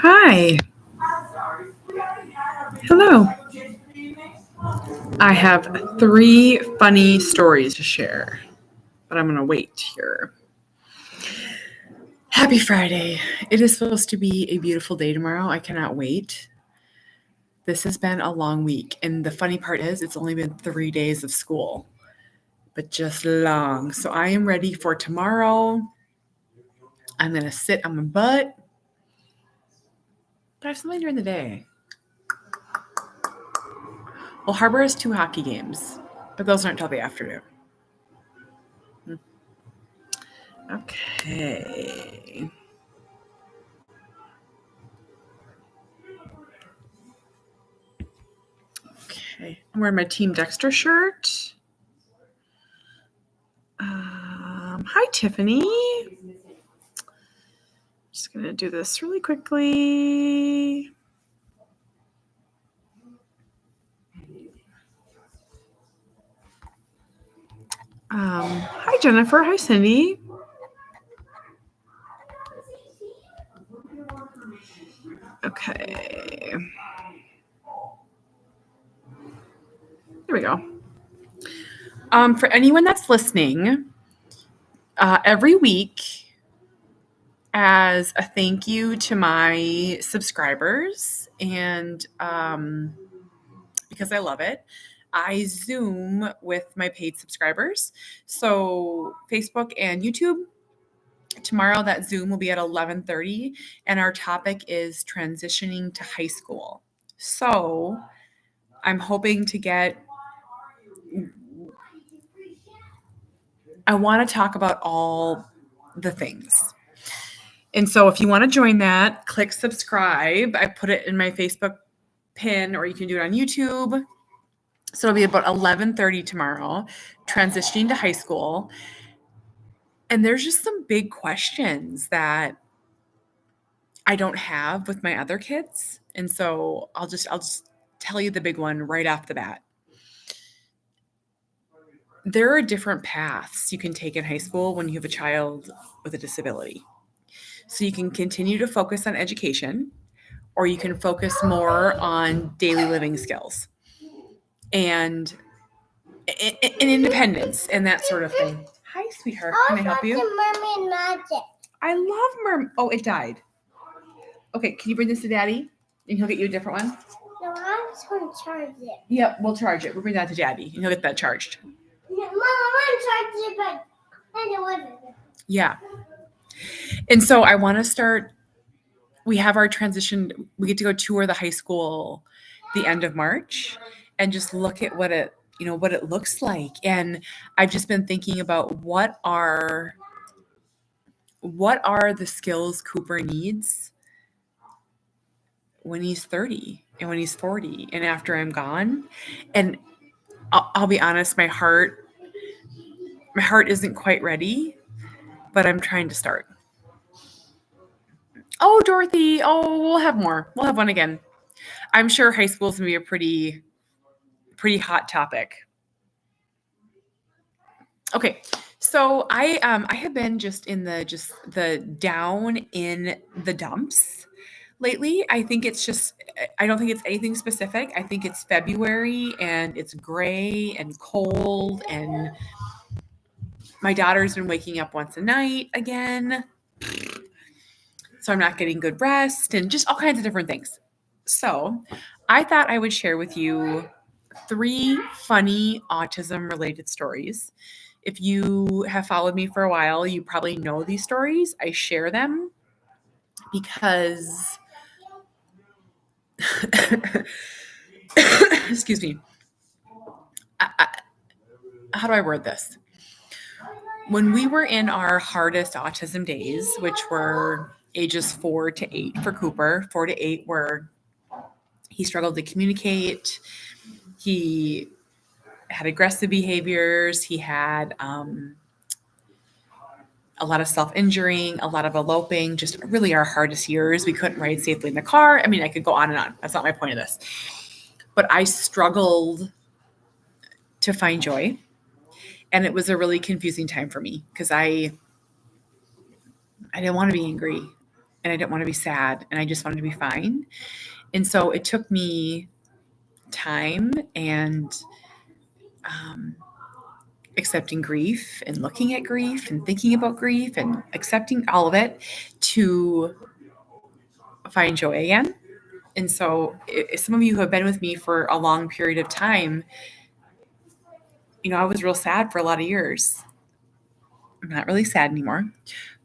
Hi. Hello. I have 3 funny stories to share, but I'm going to wait here. Happy Friday. It is supposed to be a beautiful day tomorrow. I cannot wait. This has been a long week, and the funny part is it's only been 3 days of school, but just long. So I am ready for tomorrow. I'm going to sit on my butt, but I have something during the day. Well, Harbor has 2 hockey games, but those aren't till the afternoon. Okay. Okay. I'm wearing my Team Dexter shirt. Hi, Tiffany. Just going to do this really quickly. Hi, Jennifer. Hi, Cindy. Okay. There we go. For anyone that's listening, every week, as a thank you to my subscribers, and because I love it, I Zoom with my paid subscribers. So Facebook and YouTube. Tomorrow that Zoom will be at 11:30, and our topic is transitioning to high school. So I'm hoping to get, I want to talk about all the things. And so if you want to join that, click subscribe. I put it in my Facebook pin, or you can do it on YouTube. So it'll be about 11:30 tomorrow, transitioning to high school. And there's just some big questions that I don't have with my other kids. And so I'll just tell you the big one right off the bat. There are different paths you can take in high school when you have a child with a disability. So you can continue to focus on education, or you can focus more on daily living skills and independence and that sort of thing. Hi, sweetheart. Can I help you? Mermaid magic. I love mermaid. Oh, it died. Okay, can you bring this to Daddy? And he'll get you a different one? No, I just want to charge it. Yep, we'll charge it. We'll bring that to Daddy, and he'll get that charged. No, Mom, I want to charge it, but I don't want it. Yeah. And so I want to start, we have our transition, we get to go tour the high school the end of March and just look at what it looks like. And I've just been thinking about what are the skills Cooper needs when he's 30 and when he's 40 and after I'm gone. And I'll be honest, my heart isn't quite ready, but I'm trying to start. Oh, Dorothy. Oh, we'll have more. We'll have one again. I'm sure high school is going to be a pretty hot topic. Okay. So I have been just in the down in the dumps lately. I don't think it's anything specific. I think it's February and it's gray and cold, and my daughter's been waking up once a night again. So I'm not getting good rest and just all kinds of different things. So I thought I would share with you 3 funny autism related stories. If you have followed me for a while, you probably know these stories. I share them because excuse me. How do I word this? When we were in our hardest autism days, which were ages 4 to 8 for Cooper, 4 to 8, where he struggled to communicate, he had aggressive behaviors, he had a lot of self-injuring, a lot of eloping, just really our hardest years. We couldn't ride safely in the car. I mean, I could go on and on. That's not my point of this. But I struggled to find joy. And it was a really confusing time for me because I didn't want to be angry. and I didn't want to be sad, and I just wanted to be fine. And so it took me time and accepting grief and looking at grief and thinking about grief and accepting all of it to find joy again. And so, some of you who have been with me for a long period of time, I was real sad for a lot of years. I'm not really sad anymore,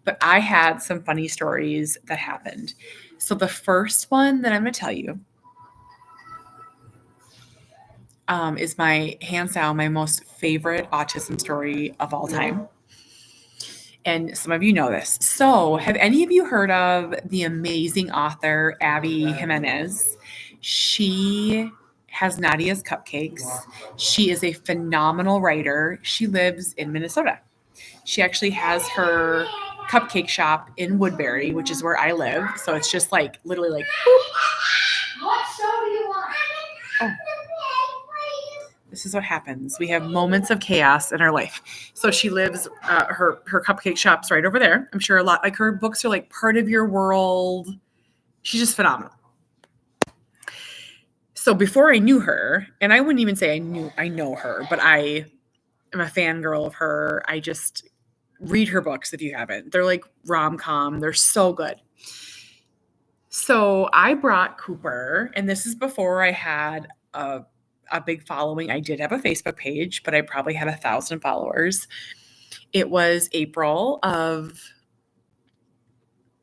but I had some funny stories that happened. So, the first one that I'm going to tell you is my hands down my most favorite autism story of all time. And some of you know this. So, have any of you heard of the amazing author Abby Jimenez? She has Nadia's Cupcakes. She is a phenomenal writer. She lives in Minnesota. She actually has her cupcake shop in Woodbury, which is where I live. So it's just like literally like. What show do you want? Oh. This is what happens. We have moments of chaos in our life. So she lives, her cupcake shop's right over there. I'm sure a lot, like her books are like Part of Your World. She's just phenomenal. So before I knew her, and I wouldn't even say I know her, but I am a fangirl of her. I just read her books if you haven't. They're like rom-com. They're so good. So I brought Cooper, and this is before I had a big following. I did have a Facebook page, but I probably had 1,000 followers. It was April of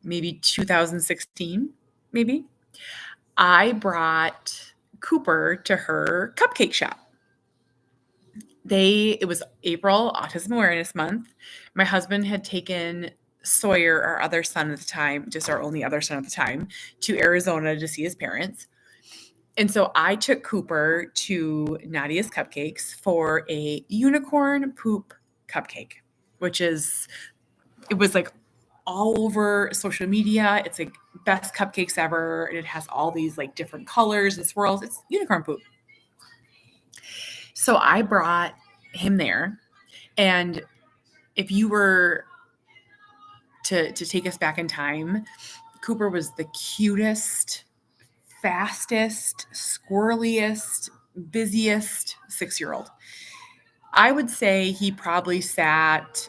maybe 2016, maybe. I brought Cooper to her cupcake shop. It was April, Autism Awareness Month. My husband had taken Sawyer, our other son at the time, just our only other son at the time, to Arizona to see his parents. And so I took Cooper to Nadia's Cupcakes for a unicorn poop cupcake, it was like all over social media. It's like best cupcakes ever. And it has all these like different colors and swirls. It's unicorn poop. So I brought him there. And if you were to take us back in time, Cooper was the cutest, fastest, squirreliest, busiest 6-year-old. I would say he probably sat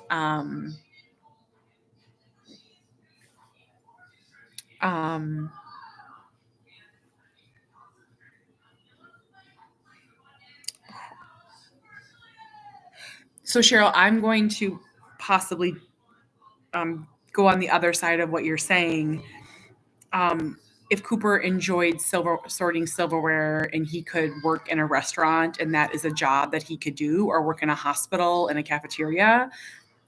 so Cheryl, I'm going to possibly go on the other side of what you're saying. If Cooper enjoyed sorting silverware and he could work in a restaurant and that is a job that he could do, or work in a hospital in a cafeteria,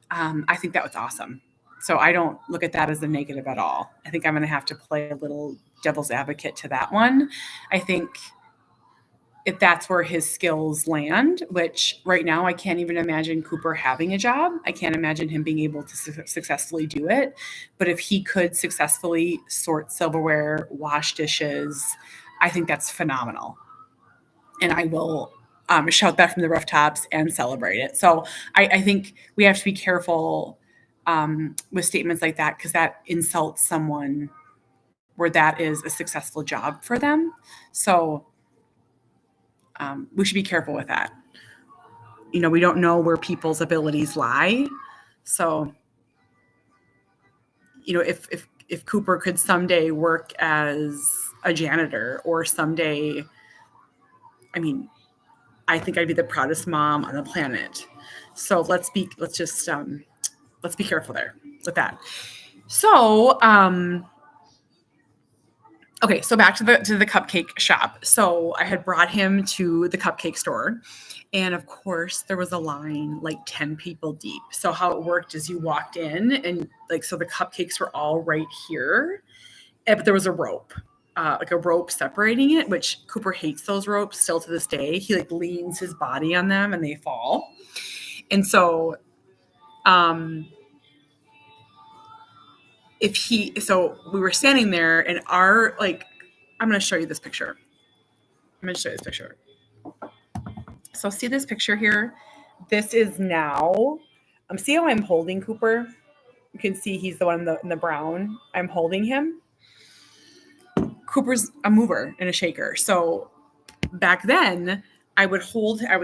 I think that was awesome. So I don't look at that as a negative at all. I think I'm going to have to play a little devil's advocate to that one. I think if that's where his skills land, which right now I can't even imagine Cooper having a job. I can't imagine him being able to successfully do it. But if he could successfully sort silverware, wash dishes, I think that's phenomenal. And I will shout that from the rooftops and celebrate it. So I think we have to be careful with statements like that, because that insults someone where that is a successful job for them. So we should be careful with that. We don't know where people's abilities lie. So, if Cooper could someday work as a janitor, or someday, I think I'd be the proudest mom on the planet. So let's be careful there with that. So, okay, so back to the cupcake shop. So I had brought him to the cupcake store, and of course there was a line like 10 people deep. So how it worked is you walked in, and so the cupcakes were all right here, but there was a rope, like a rope separating it, which Cooper hates those ropes still to this day. He leans his body on them and they fall. And so, so we were standing there, and I'm going to show you this picture. So see this picture here? This is now, see how I'm holding Cooper? You can see he's the one in the brown. I'm holding him. Cooper's a mover and a shaker. So back then, I would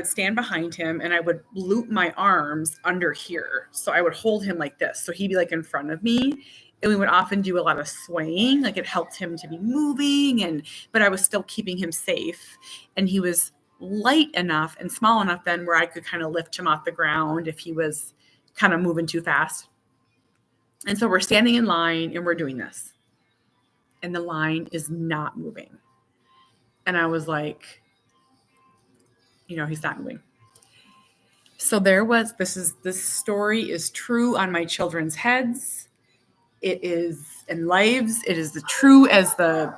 stand behind him and I would loop my arms under here. So I would hold him like this. So he'd be like in front of me. And we would often do a lot of swaying. Like it helped him to be moving, but I was still keeping him safe. And he was light enough and small enough then where I could kind of lift him off the ground if he was kind of moving too fast. And so we're standing in line and we're doing this. And the line is not moving. And I was like, he's not moving. So this story is true on my children's heads. It is in lives. It is true as the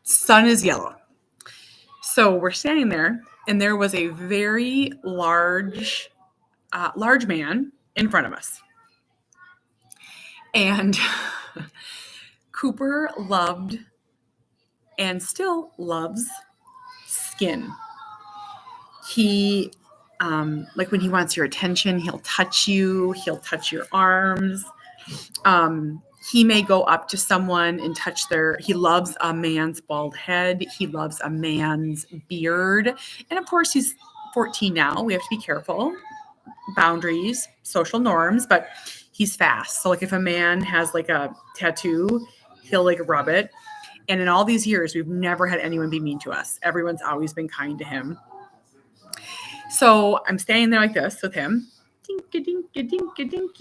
sun is yellow. So we're standing there and there was a very large man in front of us. And Cooper loved and still loves skin. He, like when he wants your attention, he'll touch you, he'll touch your arms. He may go up to someone and touch he loves a man's bald head. He loves a man's beard. And of course, he's 14 now. We have to be careful. Boundaries, social norms, but he's fast. So like if a man has like a tattoo, he'll like rub it. And in all these years, we've never had anyone be mean to us. Everyone's always been kind to him. So I'm standing there like this with him, dink-a-dink-a-dink-a-dink,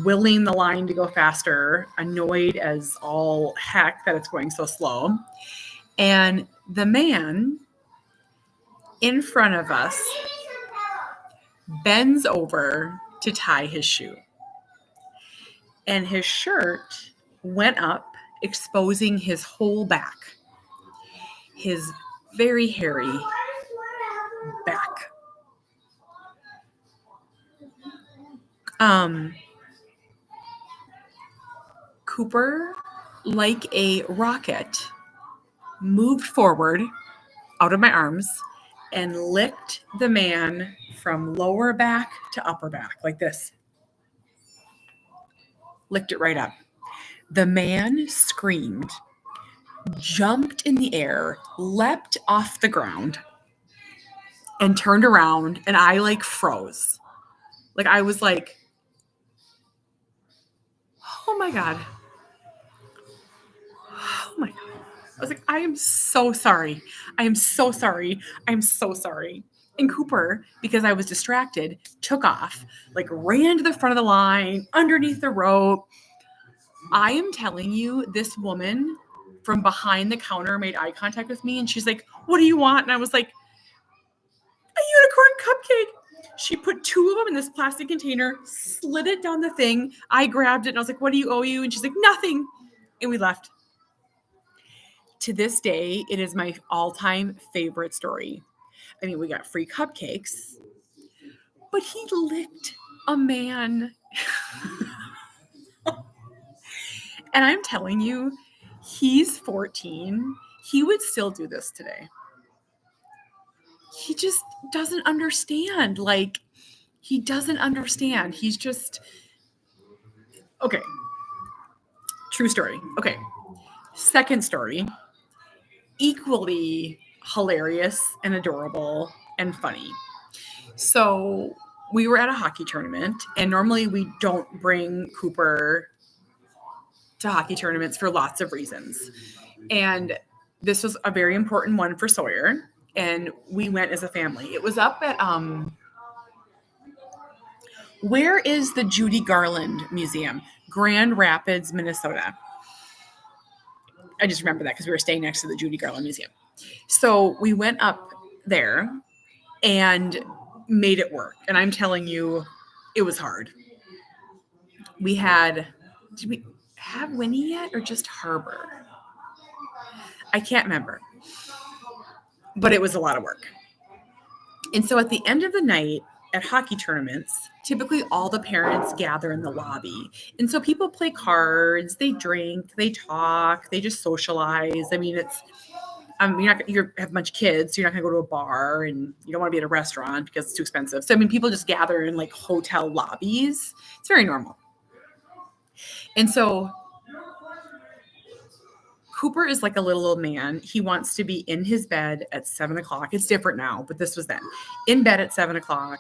willing the line to go faster, annoyed as all heck that it's going so slow. And the man in front of us bends over to tie his shoe. And his shirt went up, exposing his whole back. His very hairy back. Cooper, like a rocket, moved forward out of my arms and licked the man from lower back to upper back, like this. Licked it right up. The man screamed, jumped in the air, leapt off the ground, and turned around, and I like froze. Like I was like, oh my God. Oh my God. I was like, I am so sorry. I am so sorry. I'm so sorry. And Cooper, because I was distracted, took off, like ran to the front of the line, underneath the rope. I am telling you, this woman from behind the counter made eye contact with me and she's like, what do you want? And I was like, a unicorn cupcake. She put 2 of them in this plastic container, slid it down the thing. I grabbed it and I was like, what do you owe you? And she's like, nothing. And we left. To this day, it is my all-time favorite story. I mean, we got free cupcakes, but he licked a man. And I'm telling you, he's 14. He would still do this today. He just doesn't understand. Like, he doesn't understand. He's just, okay. True story. Okay. Second story. Equally hilarious and adorable and funny. So we were at a hockey tournament, and normally we don't bring Cooper to hockey tournaments for lots of reasons. And this was a very important one for Sawyer, and we went as a family. It was up at where is the Judy Garland Museum? Grand Rapids, Minnesota. I just remember that because we were staying next to the Judy Garland Museum. So we went up there and made it work. And I'm telling you, it was hard. Did we have Winnie yet or just Harbor? I can't remember. But it was a lot of work. And so at the end of the night at hockey tournaments, typically all the parents gather in the lobby. And so people play cards, they drink, they talk, they just socialize. I mean, you have a bunch of kids, so you're not going to go to a bar, and you don't want to be at a restaurant because it's too expensive. So, I mean, people just gather in like hotel lobbies. It's very normal. And so Cooper is like a little old man. He wants to be in his bed at 7:00. It's different now, but this was then. In bed at 7:00.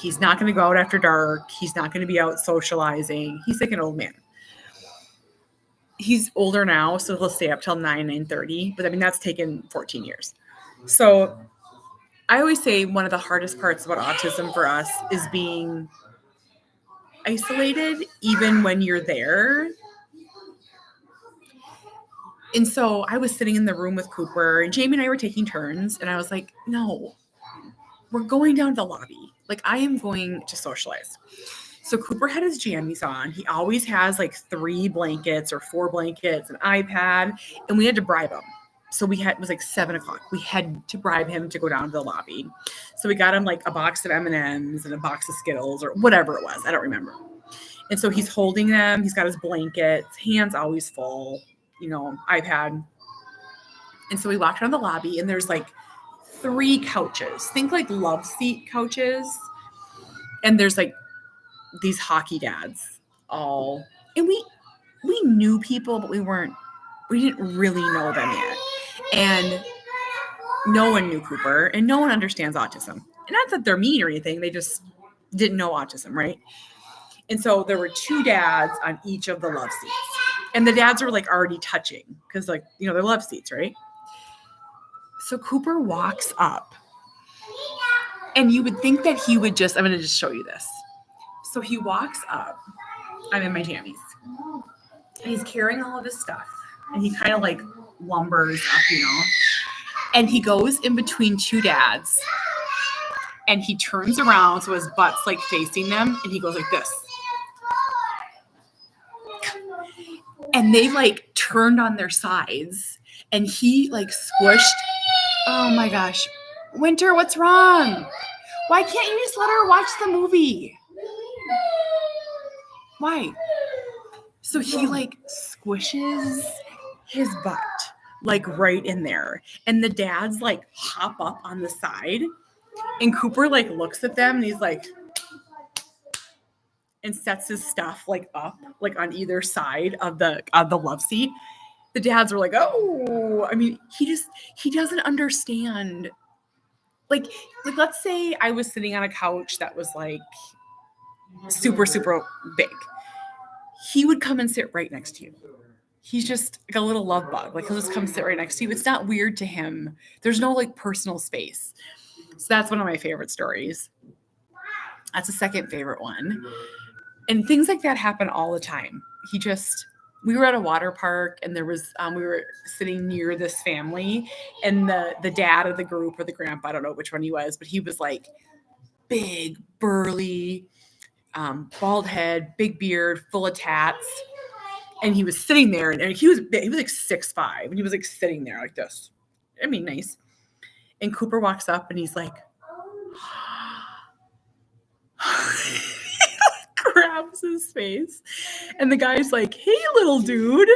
He's not going to go out after dark. He's not going to be out socializing. He's like an old man. He's older now, so he'll stay up till 9:30. But I mean, that's taken 14 years. So I always say one of the hardest parts about autism for us is being isolated, even when you're there. And so I was sitting in the room with Cooper, and Jamie and I were taking turns, and I was like, no, we're going down to the lobby. Like, I am going to socialize. So Cooper had his jammies on. He always has like 3 blankets or 4 blankets, an iPad, and we had to bribe him. So it was like 7:00. We had to bribe him to go down to the lobby. So we got him like a box of M&Ms and a box of Skittles or whatever it was. I don't remember. And so he's holding them. He's got his blankets, hands always full, iPad. And so we walked around the lobby, and there's like 3 couches. Think like love seat couches. And there's like these hockey dads all. And we knew people, but we didn't really know them yet. And no one knew Cooper, and no one understands autism. And not that they're mean or anything. They just didn't know autism, right? And so there were 2 dads on each of the love seats. And the dads were like already touching because they're love seats, right? So Cooper walks up, and you would think that he would I'm going to just show you this. So he walks up. I'm in my jammies. And he's carrying all of his stuff, and he kind of like lumbers up, and he goes in between 2 dads, and he turns around so his butt's like facing them, and he goes like this. And they like turned on their sides, and he like squished. Oh my gosh. Winter, what's wrong? Why can't you just let her watch the movie? Why? So he like squishes his butt like right in there. And the dads like hop up on the side, and Cooper like looks at them, and he's like, and sets his stuff like up like on either side of the love seat. The dads were like, oh, I mean, he doesn't understand. Like let's say I was sitting on a couch that was like super, super big. He would come and sit right next to you. He's just like a little love bug. Like, he'll just come sit right next to you. It's not weird to him. There's no like personal space. So that's one of my favorite stories. That's a second favorite one. And things like that happen all the time. We were at a water park, and there was, we were sitting near this family, and the dad of the group, or the grandpa, I don't know which one he was, but he was like big, burly, bald head, big beard, full of tats. And he was sitting there, and he was like 6'5", and he was like sitting there like this. I mean, nice. And Cooper walks up, and he's like, grabs his face, and the guy's like, hey, little dude.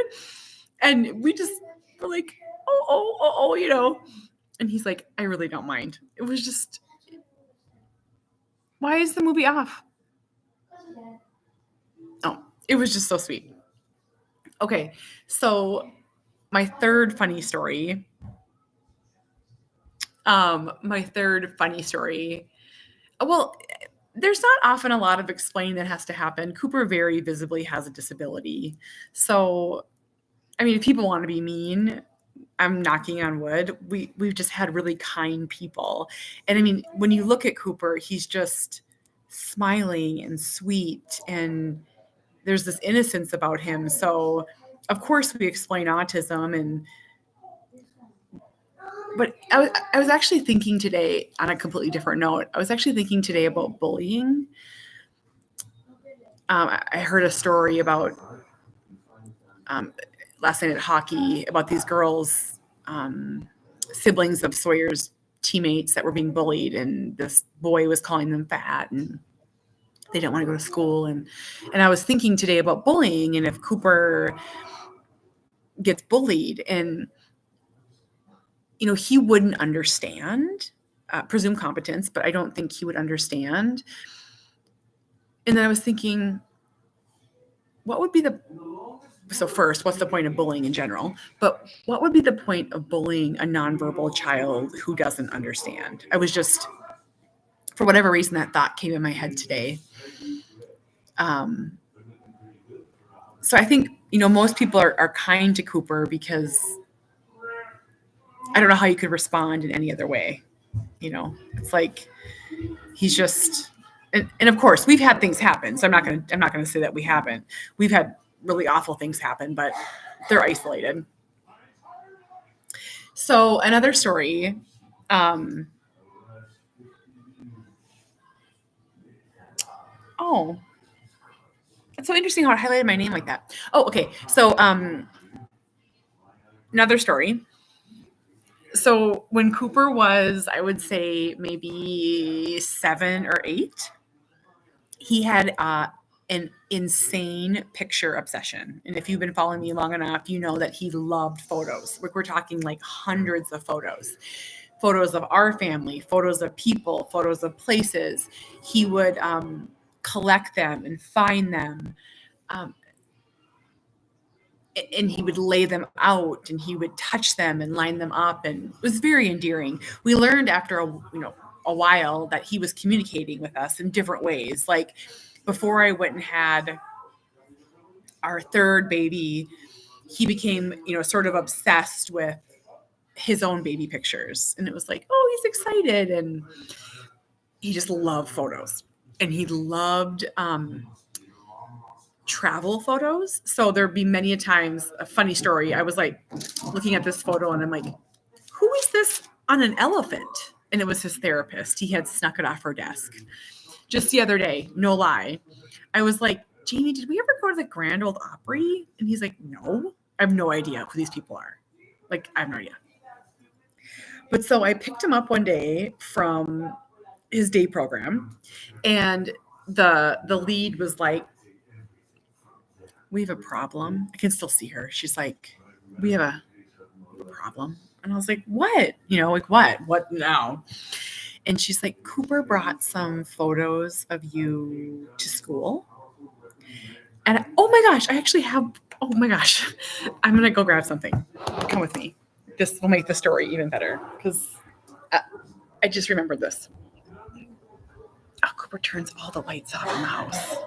And we just were like, oh, and he's like, I really don't mind. It was just, why is the movie off? Oh, it was just so sweet. Okay, so my third funny story. Well, there's not often a lot of explaining that has to happen. Cooper very visibly has a disability. So, I mean, if people want to be mean, I'm knocking on wood. We've just had really kind people. And I mean, when you look at Cooper, he's just smiling and sweet, and there's this innocence about him. So, of course, we explain autism. But I was actually thinking today, on a completely different note, I was actually thinking today about bullying. I heard a story about last night at hockey about these girls, siblings of Sawyer's teammates that were being bullied, and this boy was calling them fat, and they didn't want to go to school. And I was thinking today about bullying, and if Cooper gets bullied, and he wouldn't understand, presume competence, but I don't think he would understand. And then I was thinking, what would be so first, what's the point of bullying in general? But what would be the point of bullying a nonverbal child who doesn't understand? I was just, for whatever reason, that thought came in my head today. So I think, most people are kind to Cooper because I don't know how you could respond in any other way. It's like he's just, and of course we've had things happen. So I'm not gonna say that we haven't. We've had really awful things happen, but they're isolated. So another story. Oh, it's so interesting how it highlighted my name like that. Oh, okay. So another story. So when Cooper was, I would say maybe 7 or 8, he had an insane picture obsession. And if you've been following me long enough, you know that he loved photos. We're talking like hundreds of photos of our family, photos of people, photos of places. He would collect them and find them. Um, and he would lay them out and he would touch them and line them up, and it was very endearing. We learned after a while that he was communicating with us in different ways. Like before I went and had our third baby, he became sort of obsessed with his own baby pictures, and it was like, oh, he's excited, and he just loved photos, and he loved travel photos. So there'd be many a times, a funny story, I was like looking at this photo and I'm like, who is this on an elephant? And it was his therapist. He had snuck it off her desk just the other day, no lie. I was like, Jamie, did we ever go to the Grand Ole Opry? And he's like, no, I have no idea who these people are. Like, I have no idea. But so I picked him up one day from his day program, and the lead was like, we have a problem. I can still see her. She's like, we have a problem. And I was like, what? Like what? What now? And she's like, Cooper brought some photos of you to school. And oh my gosh, I actually have, oh my gosh, I'm going to go grab something. Come with me. This will make the story even better because I just remembered this. Oh, Cooper turns all the lights off in the house.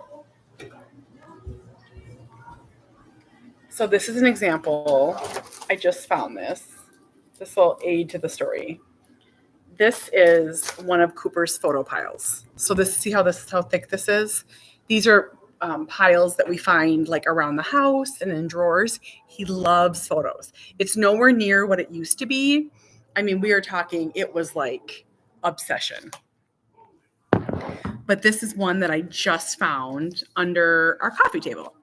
So this is an example. I just found this. This will aid to the story. This is one of Cooper's photo piles. So see how thick this is? These are piles that we find like around the house and in drawers. He loves photos. It's nowhere near what it used to be. I mean, we are talking, it was like obsession. But this is one that I just found under our coffee table.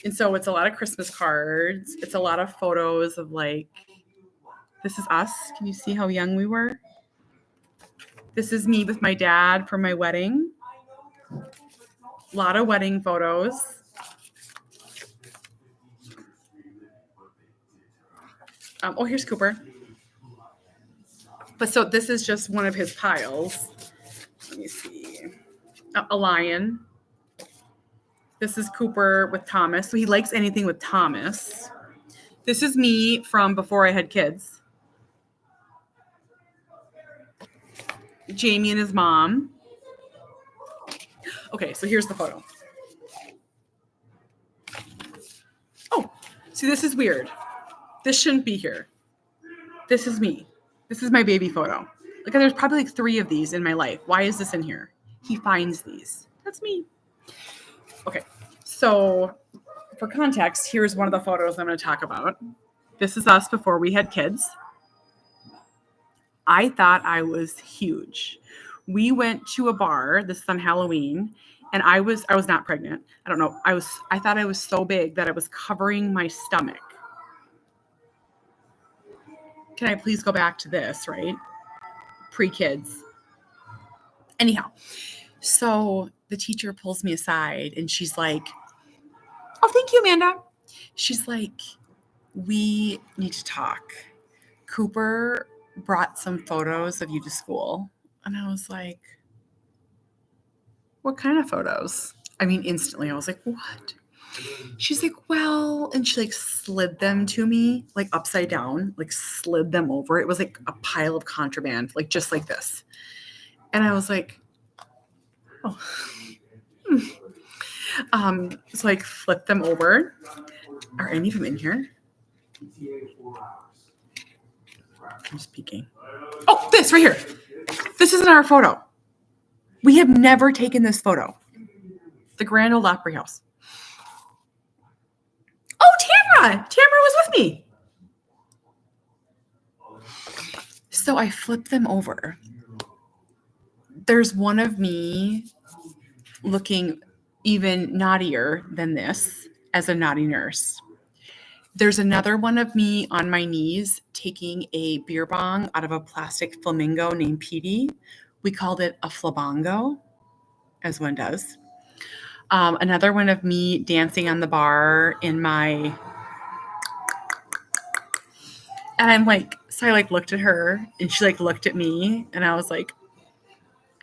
And so it's a lot of Christmas cards. It's a lot of photos of like, this is us. Can you see how young we were? This is me with my dad for my wedding. A lot of wedding photos. Oh, here's Cooper. But so this is just one of his piles. Let me see. A lion. This is Cooper with Thomas. So he likes anything with Thomas. This is me from before I had kids. Jamie and his mom. Okay, so here's the photo. Oh, see, this is weird. This shouldn't be here. This is me. This is my baby photo. Like, there's probably like 3 of these in my life. Why is this in here? He finds these. That's me. Okay, so for context, here's one of the photos I'm going to talk about. This is us before we had kids. I thought I was huge. We went to a bar, this is on Halloween, and I was not pregnant. I don't know. I thought I was so big that I was covering my stomach. Can I please go back to this, right? Pre-kids. Anyhow, so the teacher pulls me aside and she's like, oh, thank you, Amanda. She's like, we need to talk. Cooper brought some photos of you to school. And I was like, what kind of photos? I mean, instantly I was like, what? She's like, well, and she like slid them to me, like upside down, like slid them over. It was like a pile of contraband, like just like this. And I was like, oh. So I like flipped them over. Are any of them in here? I'm just peeking. Oh, this right here. This isn't our photo. We have never taken this photo. The Grand Ole Opry House. Oh, Tamara! Tamara was with me. So I flipped them over. There's one of me looking even naughtier than this as a naughty nurse. There's another one of me on my knees taking a beer bong out of a plastic flamingo named Petey. We called it a flabango, as one does. Another one of me dancing on the bar in my... And I'm like, so I like looked at her and she like looked at me and I was like,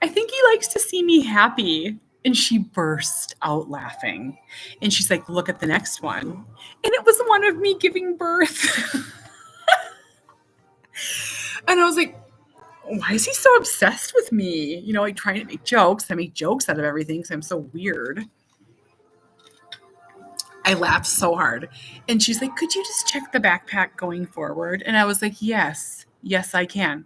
I think he likes to see me happy. And she burst out laughing. And she's like, look at the next one. And it was one of me giving birth. And I was like, why is he so obsessed with me? You know, like trying to make jokes. I make jokes out of everything because I'm so weird. I laughed so hard. And she's like, could you just check the backpack going forward? And I was like, yes, I can.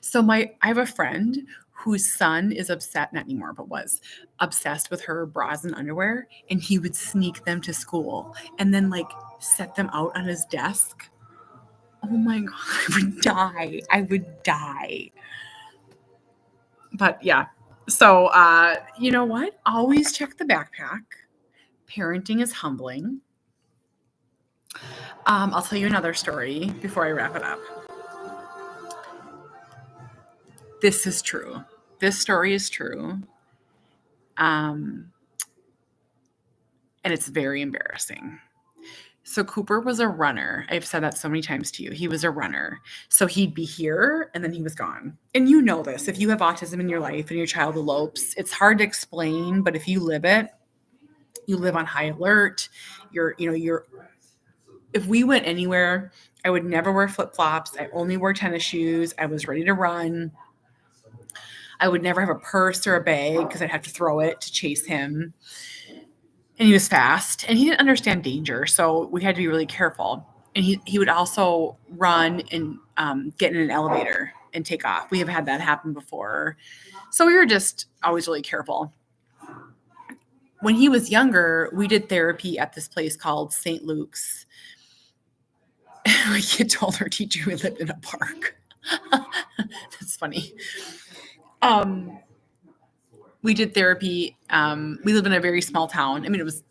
So I have a friend whose son is upset, not anymore, but was obsessed with her bras and underwear. And he would sneak them to school and then like set them out on his desk. Oh my God, I would die. But yeah. So, you know what? Always check the backpack. Parenting is humbling. I'll tell you another story before I wrap it up. This is true. This story is true. And it's very embarrassing. So Cooper was a runner. I've said that so many times to you. He was a runner. So he'd be here and then he was gone. And you know this. If you have autism in your life and your child elopes, it's hard to explain, but if you live it, you live on high alert. If we went anywhere, I would never wear flip-flops. I only wore tennis shoes. I was ready to run. I would never have a purse or a bag because I'd have to throw it to chase him. And he was fast and he didn't understand danger. So we had to be really careful. And he would also run and get in an elevator and take off. We have had that happen before. So we were just always really careful. When he was younger, we did therapy at this place called St. Luke's. My kid told her teacher we lived in a park. That's funny. We did therapy. We live in a very small town. I mean, it was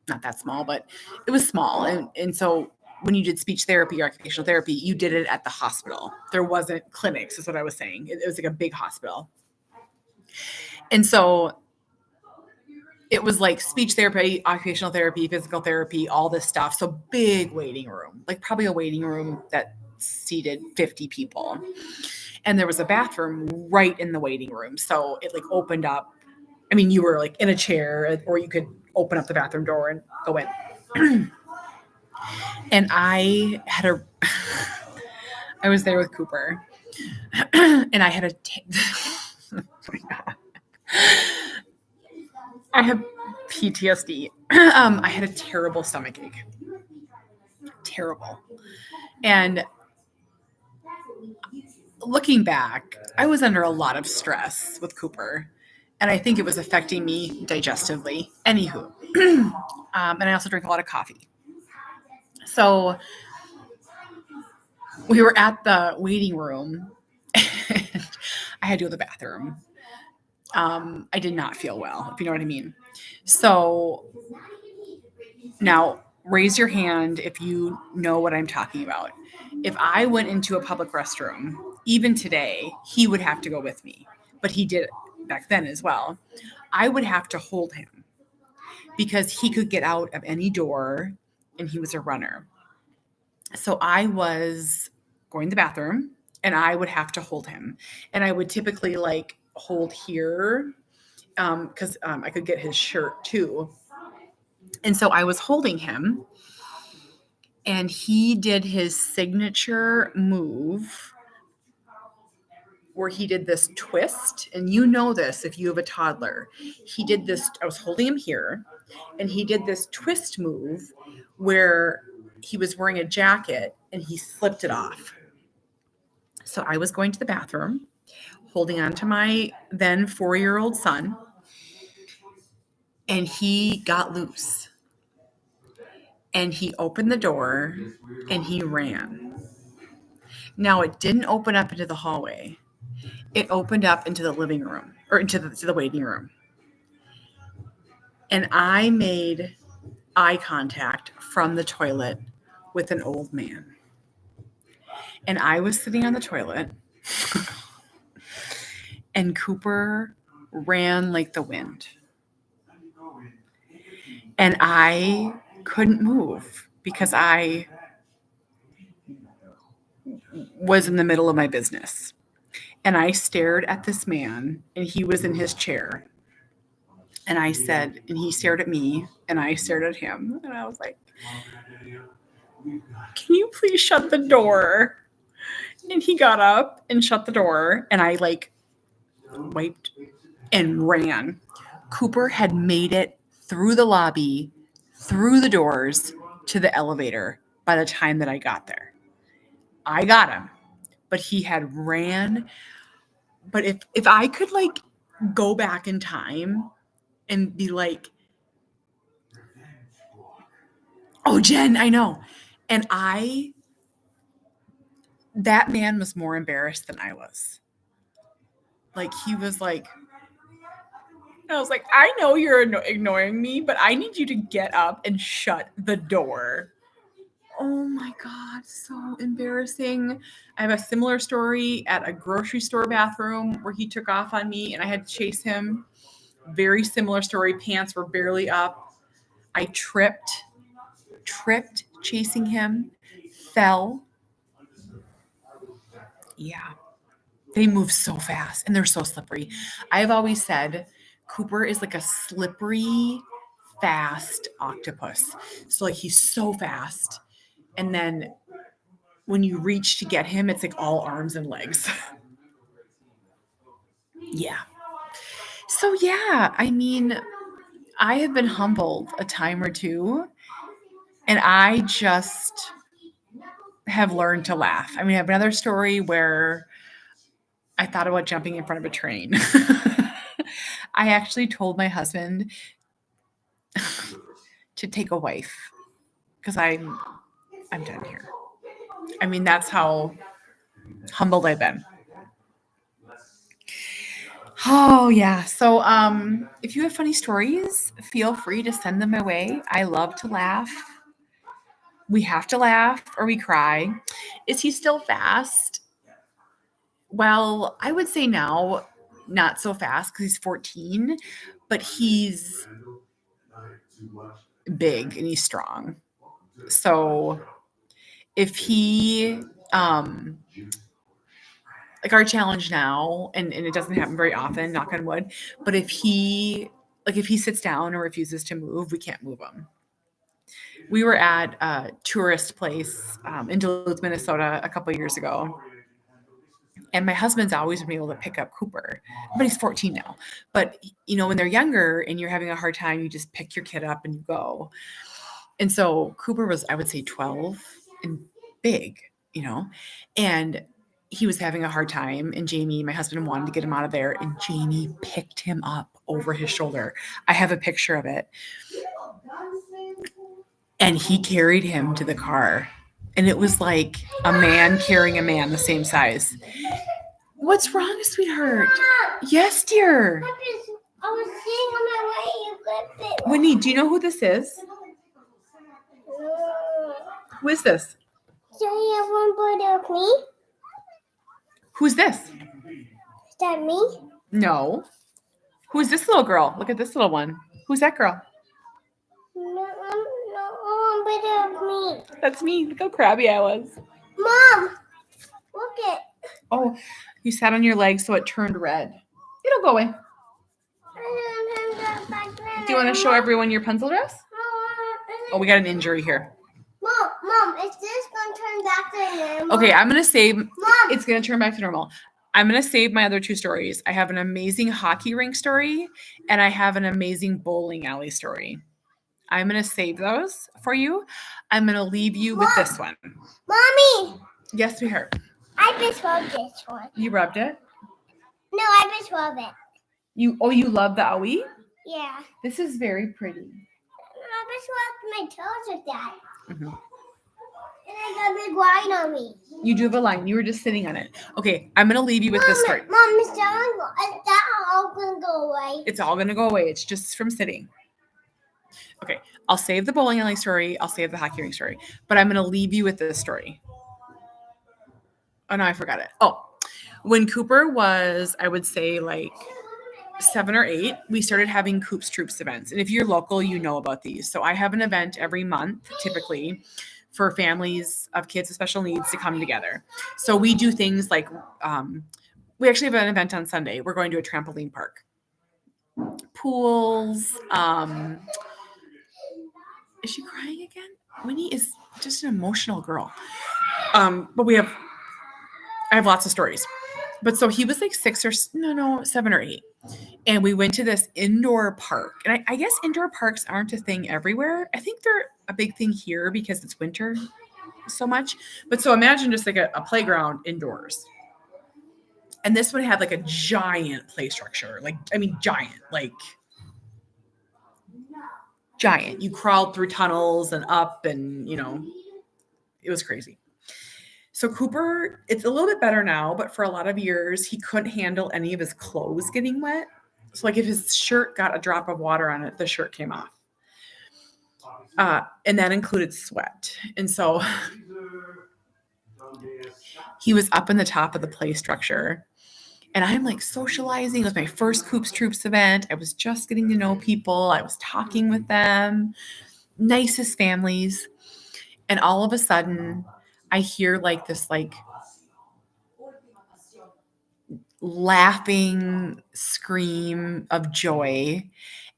not that small, but it was small. And so when you did speech therapy or occupational therapy, you did it at the hospital. There wasn't clinics, is what I was saying. It was like a big hospital. And so it was like speech therapy, occupational therapy, physical therapy, all this stuff. So big waiting room, like probably a waiting room that seated 50 people. And there was a bathroom right in the waiting room. So it like opened up. I mean, you were like in a chair or you could open up the bathroom door and go in. And I was there with Cooper and I had oh my God. I have PTSD. I had a terrible stomach ache. Terrible. And looking back, I was under a lot of stress with Cooper. And I think it was affecting me digestively. Anywho. And I also drink a lot of coffee. So we were at the waiting room and I had to go to the bathroom. I did not feel well, if you know what I mean. So now raise your hand if you know what I'm talking about. If I went into a public restroom, even today, he would have to go with me, but he did it back then as well. I would have to hold him because he could get out of any door and he was a runner. So I was going to the bathroom, and I would have to hold him. And I would typically like hold here because I could get his shirt too. And so I was holding him, and he did his signature move where he did this twist. And you know this if you have a toddler. He did this, I was holding him here, and he did this twist move where he was wearing a jacket and he slipped it off. So I was going to the bathroom, holding on to my then 4-year-old son, and he got loose. And he opened the door and he ran. Now, it didn't open up into the hallway. It opened up into the living room or into the waiting room. And I made eye contact from the toilet with an old man. And I was sitting on the toilet, and Cooper ran like the wind. And I couldn't move because I was in the middle of my business. And I stared at this man, and he was in his chair. And I said, and he stared at me, and I stared at him. And I was like, can you please shut the door? And he got up and shut the door, and I like wiped and ran. Cooper had made it through the lobby, through the doors to the elevator by the time that I got there. I got him, but he had ran. But if I could like go back in time and be like, oh, Jen, I know. And that man was more embarrassed than I was. Like, he was like, I was like, I know you're ignoring me, but I need you to get up and shut the door. Oh my God, so embarrassing. I have a similar story at a grocery store bathroom where he took off on me and I had to chase him. Very similar story. Pants were barely up. I tripped chasing him, fell. Yeah. They move so fast and they're so slippery. I've always said Cooper is like a slippery, fast octopus. So like he's so fast. And then when you reach to get him, it's like all arms and legs. Yeah. So yeah, I mean, I have been humbled a time or two, and I just have learned to laugh. I mean, I have another story where I thought about jumping in front of a train. I actually told my husband to take a wife because I'm done here. I mean, that's how humbled I've been. Oh yeah. So if you have funny stories, feel free to send them my way. I love to laugh. We have to laugh or we cry. Is he still fast? Well, I would say now not so fast because he's 14, but he's big and he's strong. So if he like our challenge now, and it doesn't happen very often, knock on wood, but if he sits down or refuses to move, we can't move him. We were at a tourist place in Duluth, Minnesota a couple of years ago. And my husband's always been able to pick up Cooper, but he's 14 now. But, you know, when they're younger and you're having a hard time, you just pick your kid up and you go. And so Cooper was, I would say, 12 and big, you know, and he was having a hard time. And Jamie, my husband, wanted to get him out of there. And Jamie picked him up over his shoulder. I have a picture of it. And he carried him to the car. And it was like a man carrying a man the same size. What's wrong, sweetheart? Mom, yes, dear. I was seeing on my way you clipped it. Winnie, do you know who this is? Who is this? So you have one brother of me? Who's this? Is that me? No. Who's this little girl? Look at this little one. Who's that girl? No, one brother of me. That's me. Look how crabby I was. Mom, it. Oh, you sat on your leg so it turned red. It'll go away. Do you want to show everyone your pencil dress? Oh, we got an injury here. Mom, is this going to turn back to normal? Okay, I'm going to save. Mom. It's going to turn back to normal. I'm going to save my other two stories. I have an amazing hockey rink story, and I have an amazing bowling alley story. I'm going to save those for you. I'm going to leave you with this one. Mommy. Yes, sweetheart. I just love this one. You rubbed it? No, I just love it. You love the owie? Yeah. This is very pretty. I just love my toes with that. Mm-hmm. And I got a big line on me. You do have a line. You were just sitting on it. Okay, I'm going to leave you with this story. Mom, is that all going to go away? It's all going to go away. It's just from sitting. Okay, I'll save the bowling alley story. I'll save the hockey rink story. But I'm going to leave you with this story. Oh, no, I forgot it. Oh, when Cooper was, I would say, like 7 or 8, we started having Coops Troops events. And if you're local, you know about these. So I have an event every month, typically, for families of kids with special needs to come together. So we do things like, we actually have an event on Sunday. We're going to a trampoline park. Pools. Is she crying again? Winnie is just an emotional girl. But I have lots of stories. But so he was like 7 or 8. And we went to this indoor park. And I guess indoor parks aren't a thing everywhere. I think they're a big thing here because it's winter so much. But so imagine just like a playground indoors. And this one had like a giant play structure. Giant. You crawled through tunnels and up and, it was crazy. So Cooper, it's a little bit better now, but for a lot of years, he couldn't handle any of his clothes getting wet. So like if his shirt got a drop of water on it, the shirt came off. And that included sweat. And so he was up in the top of the play structure. And I'm like socializing. It was my first Coops Troops event. I was just getting to know people. I was talking with them. Nicest families. And all of a sudden, I hear like this laughing scream of joy.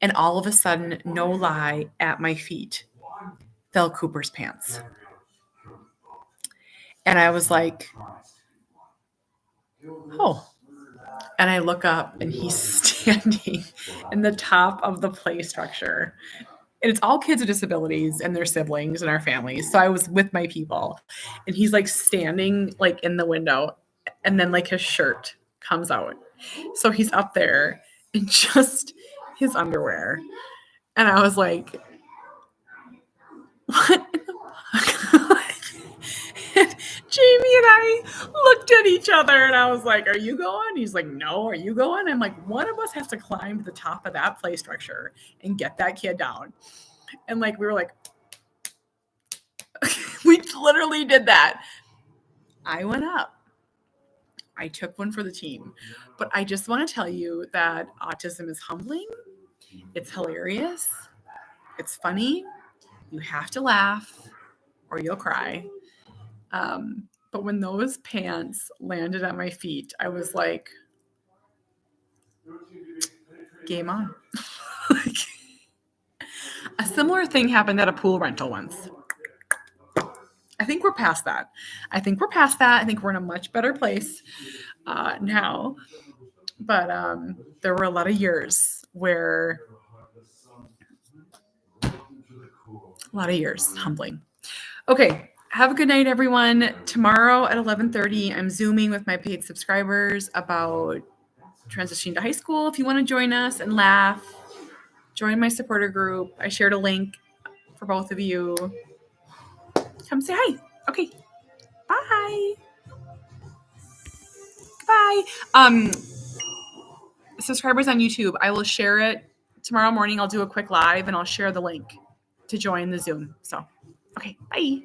And all of a sudden, no lie, at my feet fell Cooper's pants. And I was like, oh. And I look up and he's standing in the top of the play structure. And it's all kids with disabilities and their siblings and our families. So I was with my people. And he's like standing like in the window. And then like his shirt comes out. So he's up there in just his underwear. And I was like, what in the fuck? And Jamie and I looked at each other and I was like, are you going? He's like, no, are you going? I'm like, one of us has to climb to the top of that play structure and get that kid down. And like, we were like, we literally did that. I went up. I took one for the team. But I just want to tell you that autism is humbling. It's hilarious. It's funny. You have to laugh or you'll cry. But when those pants landed at my feet, I was like, game on. A similar thing happened at a pool rental once. I think we're past that. I think we're in a much better place now. But there were a lot of years humbling. Okay. Have a good night, everyone. Tomorrow at 11:30, I'm Zooming with my paid subscribers about transitioning to high school. If you want to join us and laugh, join my supporter group. I shared a link for both of you. Come say hi. Okay. Bye. Bye. Subscribers on YouTube, I will share it tomorrow morning. I'll do a quick live and I'll share the link to join the Zoom. So, okay. Bye.